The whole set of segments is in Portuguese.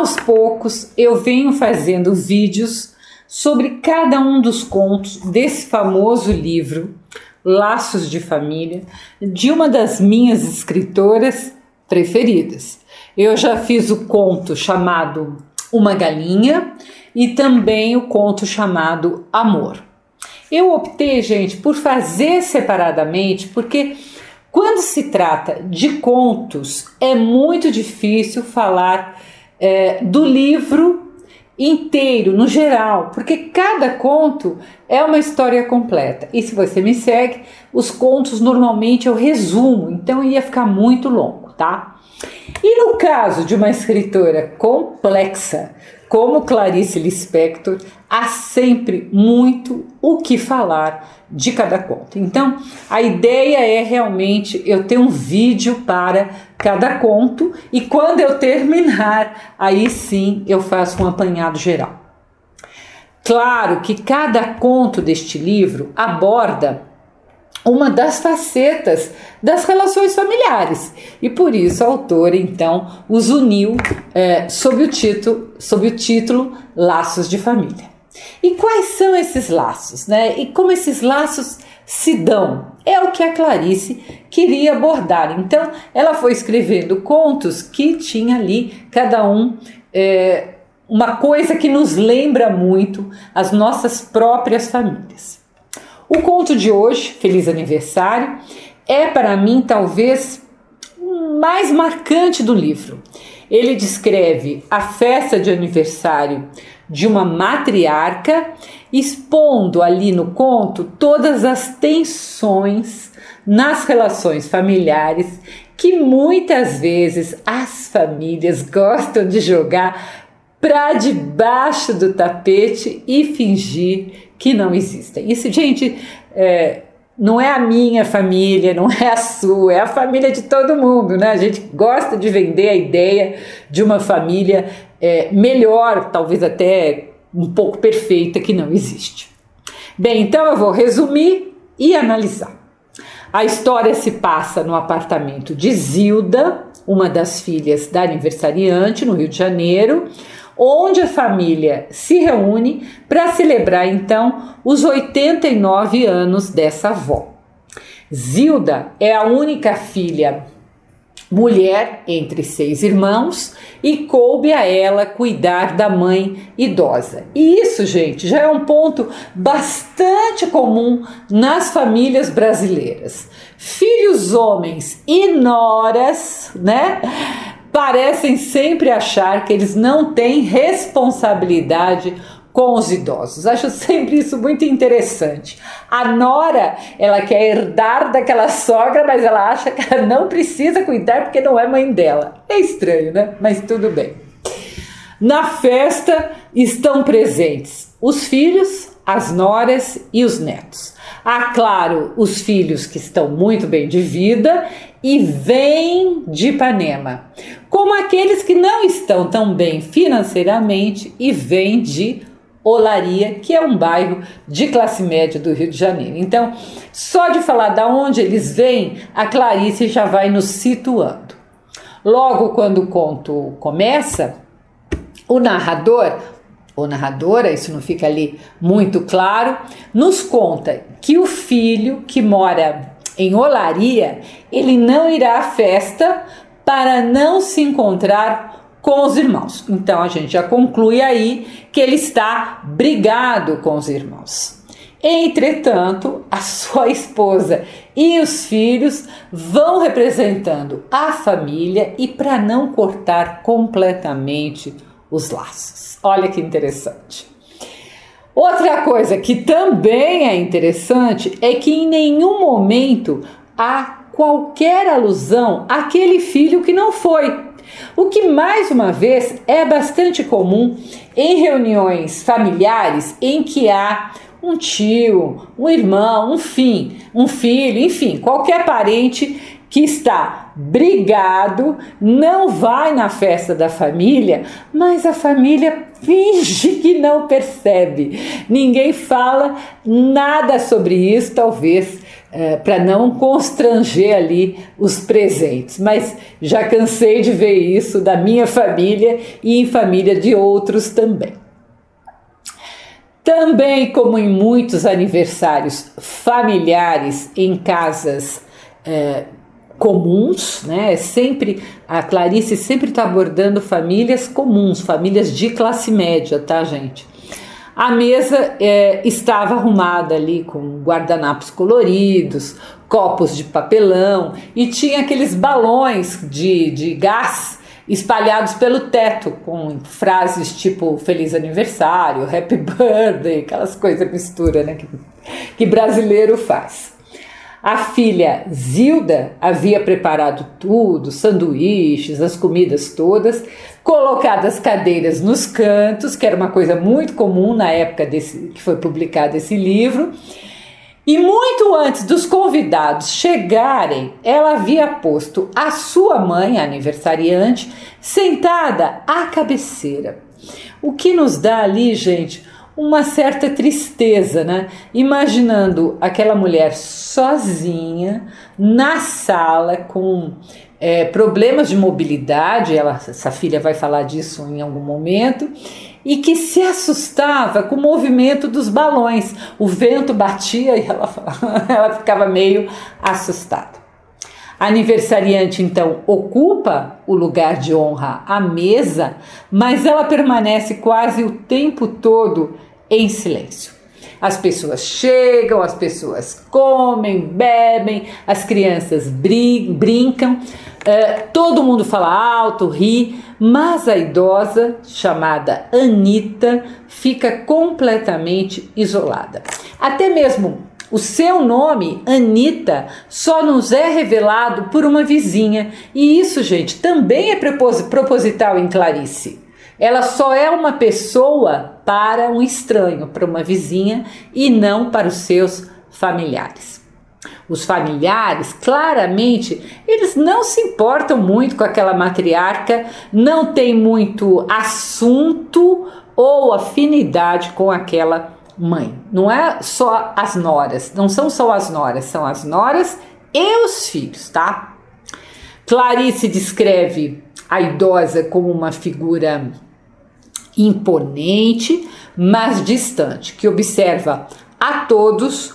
Aos poucos eu venho fazendo vídeos sobre cada um dos contos desse famoso livro, Laços de Família, de uma das minhas escritoras preferidas. Eu já fiz o conto chamado Uma Galinha e também o conto chamado Amor. Eu optei, gente, por fazer separadamente, porque quando se trata de contos, é muito difícil falar do livro inteiro, no geral, porque cada conto é uma história completa. E se você me segue, os contos normalmente eu resumo, então ia ficar muito longo, tá? E no caso de uma escritora complexa, como Clarice Lispector, há sempre muito o que falar de cada conto. Então, a ideia é realmente eu ter um vídeo para cada conto e quando eu terminar, aí sim eu faço um apanhado geral. Claro que cada conto deste livro aborda uma das facetas das relações familiares e por isso a autora então os uniu sob o título Laços de Família. E quais são esses laços, né? E como esses laços se dão? É o que a Clarice queria abordar. Então ela foi escrevendo contos que tinha ali cada um uma coisa que nos lembra muito as nossas próprias famílias. O conto de hoje, Feliz Aniversário, é para mim talvez o mais marcante do livro. Ele descreve a festa de aniversário de uma matriarca, expondo ali no conto todas as tensões nas relações familiares que muitas vezes as famílias gostam de jogar para debaixo do tapete e fingir que não existem. Isso, gente, não é a minha família, não é a sua, é a família de todo mundo, né? A gente gosta de vender a ideia de uma família melhor, talvez até um pouco perfeita, que não existe. Bem, então eu vou resumir e analisar. A história se passa no apartamento de Zilda, uma das filhas da aniversariante, no Rio de Janeiro, onde a família se reúne para celebrar então os 89 anos dessa avó. Zilda é a única filha mulher entre 6 irmãos e coube a ela cuidar da mãe idosa. E isso, gente, já é um ponto bastante comum nas famílias brasileiras. Filhos homens e noras, né? Parecem sempre achar que eles não têm responsabilidade com os idosos. Acho sempre isso muito interessante. A nora, ela quer herdar daquela sogra, mas ela acha que ela não precisa cuidar porque não é mãe dela. É estranho, né? Mas tudo bem. Na festa estão presentes os filhos, as noras e os netos. Há, claro, os filhos que estão muito bem de vida e vêm de Ipanema, como aqueles que não estão tão bem financeiramente e vêm de Olaria, que é um bairro de classe média do Rio de Janeiro. Então, só de falar de onde eles vêm, a Clarice já vai nos situando. Logo quando o conto começa, o narrador ou narradora, isso não fica ali muito claro, nos conta que o filho que mora em Olaria, ele não irá à festa para não se encontrar com os irmãos. Então a gente já conclui aí que ele está brigado com os irmãos. Entretanto, a sua esposa e os filhos vão representando a família e para não cortar completamente os laços. Olha que interessante. Outra coisa que também é interessante é que em nenhum momento há qualquer alusão àquele filho que não foi. O que, mais uma vez, é bastante comum em reuniões familiares em que há um tio, um irmão, um filho, enfim, qualquer parente que está brigado, não vai na festa da família, mas a família finge que não percebe. Ninguém fala nada sobre isso, talvez para não constranger ali os presentes. Mas já cansei de ver isso da minha família e em família de outros também. Também, como em muitos aniversários familiares em casas comuns, né? A Clarice sempre está abordando famílias comuns, famílias de classe média, tá, gente? A mesa estava arrumada ali com guardanapos coloridos, copos de papelão e tinha aqueles balões de gás espalhados pelo teto com frases tipo Feliz Aniversário, Happy Birthday, aquelas coisas mistura, né, que brasileiro faz. A filha Zilda havia preparado tudo, sanduíches, as comidas todas, colocado as cadeiras nos cantos, que era uma coisa muito comum na época que foi publicado esse livro. E muito antes dos convidados chegarem, ela havia posto a sua mãe, a aniversariante, sentada à cabeceira. O que nos dá ali, gente, uma certa tristeza, né? Imaginando aquela mulher sozinha na sala com problemas de mobilidade, essa filha vai falar disso em algum momento, e que se assustava com o movimento dos balões. O vento batia e ela ficava meio assustada. A aniversariante, então, ocupa o lugar de honra à mesa, mas ela permanece quase o tempo todo em silêncio. As pessoas chegam, as pessoas comem, bebem, as crianças brincam, todo mundo fala alto, ri, mas a idosa, chamada Anita, fica completamente isolada. Até mesmo o seu nome, Anita, só nos é revelado por uma vizinha. E isso, gente, também é proposital em Clarice. Ela só é uma pessoa para um estranho, para uma vizinha, e não para os seus familiares. Os familiares, claramente, eles não se importam muito com aquela matriarca, não tem muito assunto ou afinidade com aquela mãe. Não é só as noras, não são só as noras, são as noras e os filhos, tá? Clarice descreve a idosa como uma figura imponente, mas distante, que observa a todos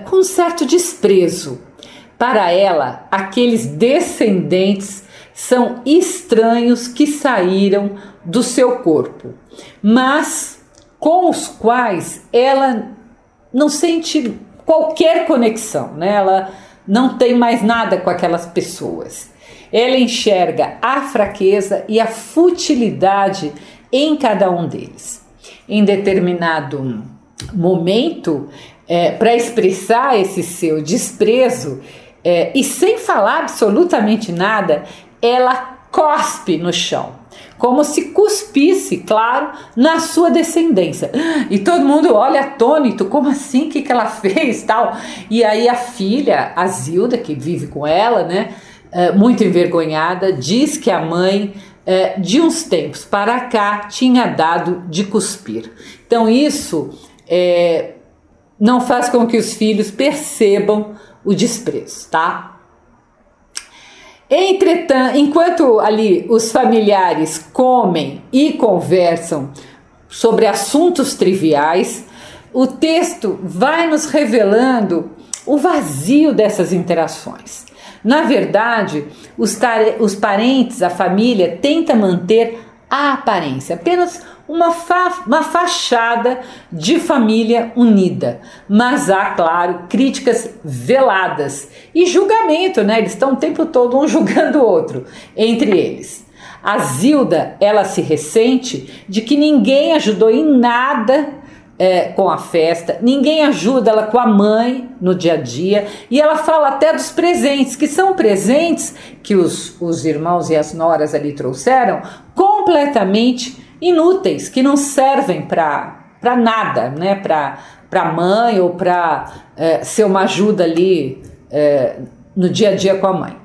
com certo desprezo. Para ela, aqueles descendentes são estranhos que saíram do seu corpo, mas com os quais ela não sente qualquer conexão, né? Ela não tem mais nada com aquelas pessoas. Ela enxerga a fraqueza e a futilidade em cada um deles. Em determinado momento, para expressar esse seu desprezo, e sem falar absolutamente nada, ela cospe no chão, como se cuspisse, claro, na sua descendência. E todo mundo olha atônito, como assim? O que ela fez? Tal. E aí a filha, a Zilda, que vive com ela, né, muito envergonhada, diz que a mãe, de uns tempos para cá, tinha dado de cuspir. Então isso não faz com que os filhos percebam o desprezo, tá? Entretanto, enquanto ali os familiares comem e conversam sobre assuntos triviais, o texto vai nos revelando o vazio dessas interações. Na verdade, os parentes, a família, tenta manter a aparência, apenas uma fachada de família unida. Mas há, claro, críticas veladas e julgamento, né? Eles estão o tempo todo um julgando o outro, entre eles. A Zilda, ela se ressente de que ninguém ajudou em nada com a festa, ninguém ajuda ela com a mãe no dia a dia, e ela fala até dos presentes, que são presentes que os irmãos e as noras ali trouxeram, completamente inúteis, que não servem para nada, né? Para a mãe ou para ser uma ajuda ali no dia a dia com a mãe.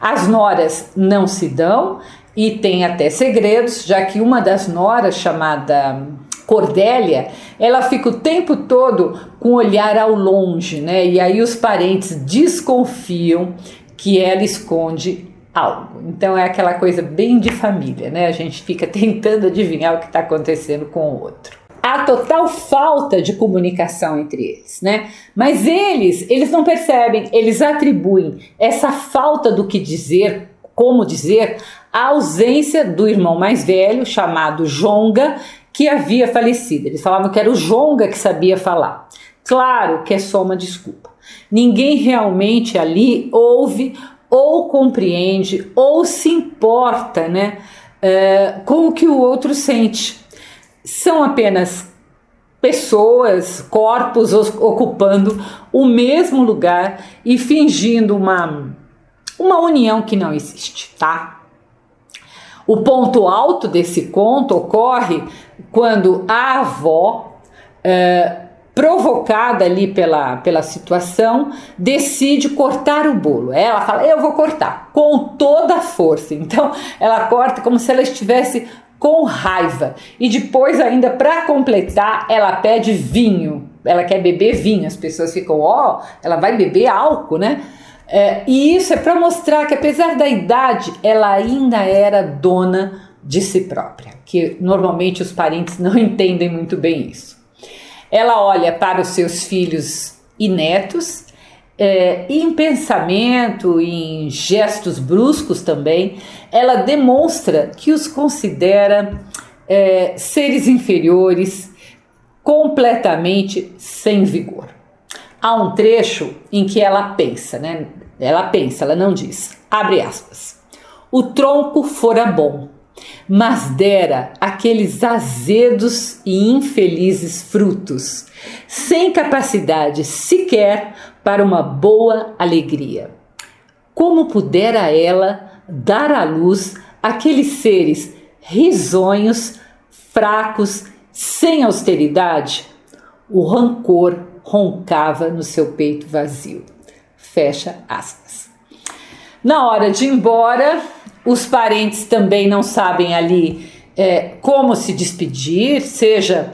As noras não se dão e tem até segredos, já que uma das noras, chamada Cordélia, ela fica o tempo todo com o olhar ao longe, né? E aí os parentes desconfiam que ela esconde algo. Então é aquela coisa bem de família, né? A gente fica tentando adivinhar o que está acontecendo com o outro. Há total falta de comunicação entre eles, né? Mas eles não percebem, eles atribuem essa falta do que dizer, como dizer, à ausência do irmão mais velho, chamado Jonga, que havia falecido. Eles falavam que era o Jonga que sabia falar. Claro que é só uma desculpa. Ninguém realmente ali ouve ou compreende ou se importa, né, com o que o outro sente. São apenas pessoas, corpos ocupando o mesmo lugar e fingindo uma união que não existe, tá? O ponto alto desse conto ocorre quando a avó, provocada ali pela situação, decide cortar o bolo. Ela fala, eu vou cortar, com toda a força. Então ela corta como se ela estivesse com raiva. E depois ainda, para completar, ela pede vinho. Ela quer beber vinho. As pessoas ficam, ela vai beber álcool, né? E isso é para mostrar que, apesar da idade, ela ainda era dona de si própria, que normalmente os parentes não entendem muito bem isso. Ela olha para os seus filhos e netos, e em pensamento, em gestos bruscos também, ela demonstra que os considera seres inferiores, completamente sem vigor. Há um trecho em que ela pensa, né? Ela não diz, abre aspas, o tronco fora bom, mas dera aqueles azedos e infelizes frutos, sem capacidade sequer para uma boa alegria. Como pudera ela dar à luz aqueles seres risonhos, fracos, sem austeridade? O rancor roncava no seu peito vazio. Fecha aspas. Na hora de ir embora, os parentes também não sabem ali como se despedir, seja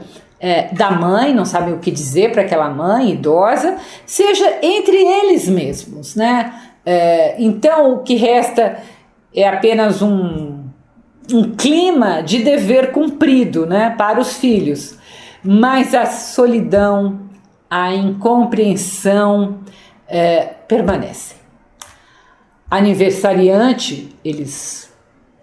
da mãe, não sabem o que dizer para aquela mãe idosa, seja entre eles mesmos, né? Então o que resta é apenas um clima de dever cumprido, né, para os filhos, mas a solidão, a incompreensão permanecem. Aniversariante,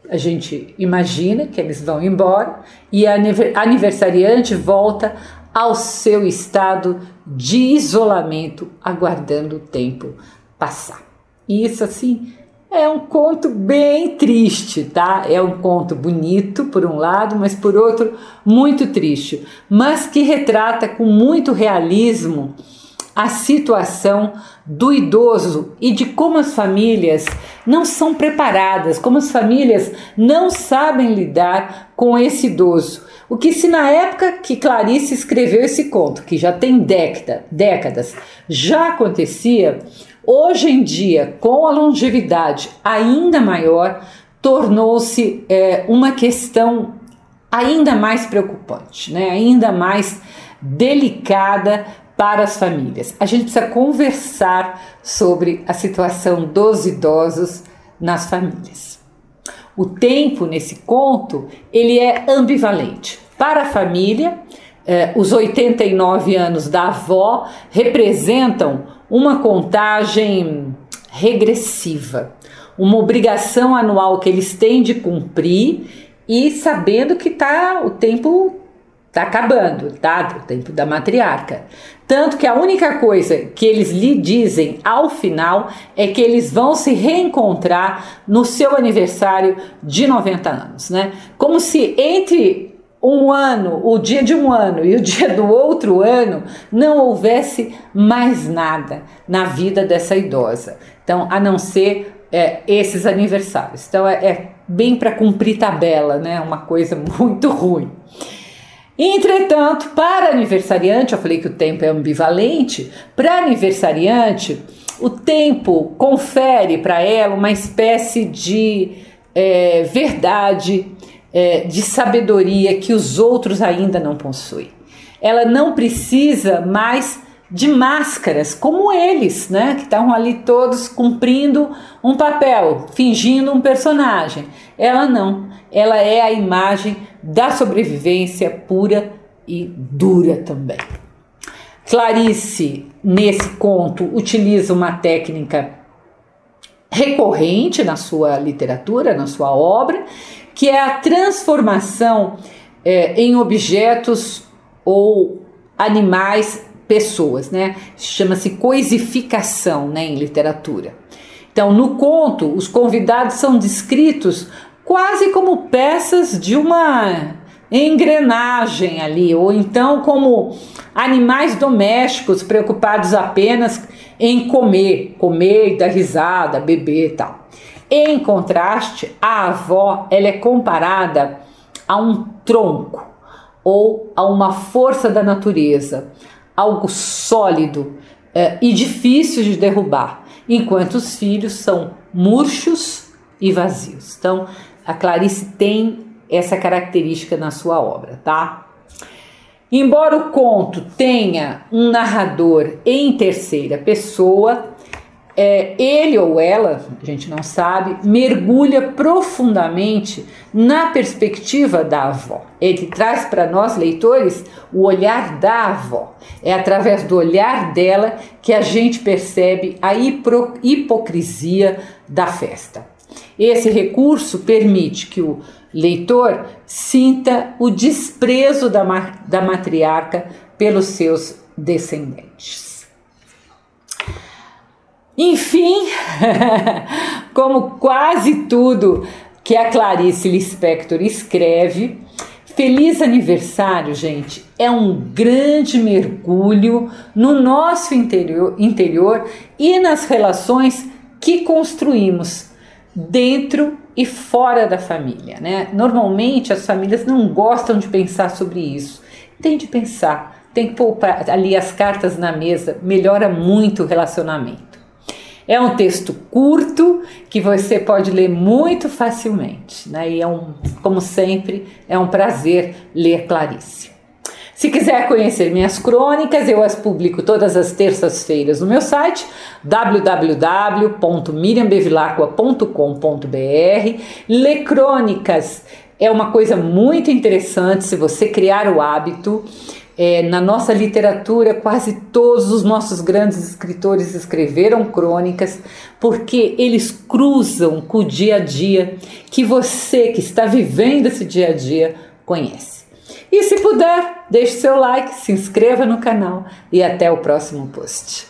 a gente imagina que eles vão embora e a aniversariante volta ao seu estado de isolamento, aguardando o tempo passar. E isso, assim, é um conto bem triste, tá? É um conto bonito, por um lado, mas por outro, muito triste, mas que retrata com muito realismo a situação do idoso e de como as famílias não são preparadas, como as famílias não sabem lidar com esse idoso. O que, se na época que Clarice escreveu esse conto, que já tem décadas, já acontecia, hoje em dia, com a longevidade ainda maior, tornou-se uma questão ainda mais preocupante, né? Ainda mais delicada para as famílias. A gente precisa conversar sobre a situação dos idosos nas famílias. O tempo nesse conto, ele é ambivalente. Para a família, os 89 anos da avó representam uma contagem regressiva, uma obrigação anual que eles têm de cumprir e sabendo que o tempo está acabando, tá? O tempo da matriarca. Tanto que a única coisa que eles lhe dizem ao final é que eles vão se reencontrar no seu aniversário de 90 anos, né? Como se entre um ano, o dia de um ano e o dia do outro ano, não houvesse mais nada na vida dessa idosa. Então, a não ser esses aniversários. Então, é bem para cumprir tabela, né? Uma coisa muito ruim. Entretanto, para aniversariante, eu falei que o tempo é ambivalente, para aniversariante, o tempo confere para ela uma espécie de verdade, de sabedoria que os outros ainda não possuem. Ela não precisa mais de máscaras como eles, né, que estavam ali todos cumprindo um papel, fingindo um personagem. Ela não, ela é a imagem da sobrevivência pura e dura também. Clarice, nesse conto, utiliza uma técnica recorrente na sua literatura, na sua obra, que é a transformação em objetos ou animais, pessoas, né? Chama-se coisificação, né, em literatura. Então, no conto, os convidados são descritos quase como peças de uma engrenagem ali, ou então como animais domésticos preocupados apenas em comer e dar risada, beber e tal. Em contraste, a avó, ela é comparada a um tronco ou a uma força da natureza, algo sólido e difícil de derrubar, enquanto os filhos são murchos e vazios. Então, a Clarice tem essa característica na sua obra, tá? Embora o conto tenha um narrador em terceira pessoa, ele ou ela, a gente não sabe, mergulha profundamente na perspectiva da avó. Ele traz para nós, leitores, o olhar da avó. É através do olhar dela que a gente percebe a hipocrisia da festa. Esse recurso permite que o leitor sinta o desprezo da matriarca pelos seus descendentes. Enfim, como quase tudo que a Clarice Lispector escreve, Feliz Aniversário, gente, é um grande mergulho no nosso interior e nas relações que construímos dentro e fora da família, né? Normalmente as famílias não gostam de pensar sobre isso. Tem de pensar, tem que pôr ali as cartas na mesa, melhora muito o relacionamento. É um texto curto que você pode ler muito facilmente, né? E como sempre, é um prazer ler Clarice. Se quiser conhecer minhas crônicas, eu as publico todas as terças-feiras no meu site www.miriambevilacqua.com.br. Ler crônicas é uma coisa muito interessante se você criar o hábito. Na nossa literatura, quase todos os nossos grandes escritores escreveram crônicas porque eles cruzam com o dia a dia que você que está vivendo esse dia a dia conhece. E se puder, deixe seu like, se inscreva no canal e até o próximo post.